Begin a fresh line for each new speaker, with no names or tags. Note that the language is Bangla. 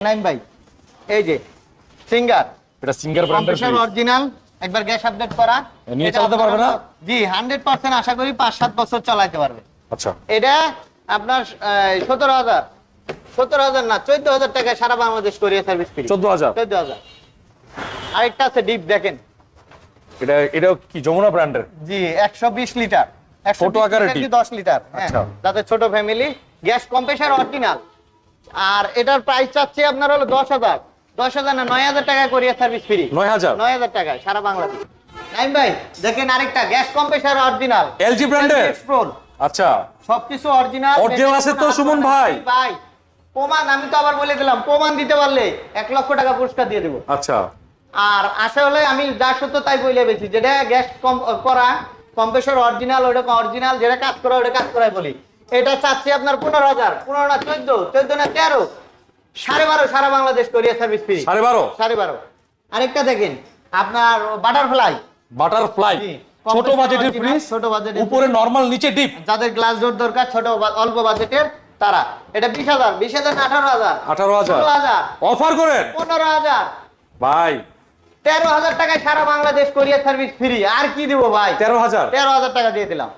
নাইম ভাই এই যে সিঙ্গার
এটা সিঙ্গার ব্র্যান্ডের
কম্প্রেসর অরিজিনাল একবার গ্যাস আপডেট করা
নিয়ে চালাতে পারবে না?
জি 100% আশা করি 5-7 বছর চালাতে পারবে।
আচ্ছা
এটা আপনার 17,000 না 14,000 টাকায় সারা বাংলাদেশ কোরিয়ার সার্ভিস ফ্রি।
14,000
আরেকটা আছে ডিপ দেখেন,
এটা কি যমুনা ব্র্যান্ডের?
জি 120 লিটার
ছোট আকারের
কি
ডিপ?
10 লিটার, হ্যাঁ
আচ্ছা।
যাতে ছোট ফ্যামিলি, গ্যাস কম্প্রেসর অরিজিনাল। আর এটার প্রাইস চাচ্ছি আপনার হলো 10,000 না 9,000 টাকা কোরিয়ার সার্ভিস ফ্রি।
9,000
টাকায় সারা বাংলাদেশ। নাইম ভাই দেখেন আরেকটা গ্যাস কম্প্রেসর অরিজিনাল
LG ব্র্যান্ডের?
আচ্ছা সবকিছু অরিজিনাল
অরিজিনাল আছে তো সুমন ভাই?
ভাই প্রমাণ আমি তো আবার বলে দিলাম, প্রমাণ দিতে পারলে 1 লক্ষ টাকা পুরস্কার দিয়ে দেব।
আচ্ছা
আর আসলে আমি যা সত্য তাই বলে বেশি, যেটা গ্যাস করা কম্প্রেসর অরিজিনাল ওটা অরিজিনাল, যেটা কাজ করা ওটা কাজ করাই বলি। এটা চাচ্ছি আপনার 15,000, 15 না 14 না 13, 12.5 সারা বাংলাদেশ কোরিয়ার সার্ভিস ফ্রি। 12.5। আরেকটা দেখেন আপনার বাটারফ্লাই। জি,
ছোট বাজেটের ফ্রিজ,
ছোট বাজেটের
উপরে নরমাল নিচে ডিপ।
যাদের গ্লাস ডোর দরকার ছোট অল্প বাজেটের তারা, এটা 20,000 না 18,000?
18,000 অফার করেন
15,000,
ভাই।
13,000 টাকায় সারা বাংলাদেশ কোরিয়ার সার্ভিস ফ্রি। আর কি দিব ভাই?
13,000
টাকা দিয়ে দিলাম।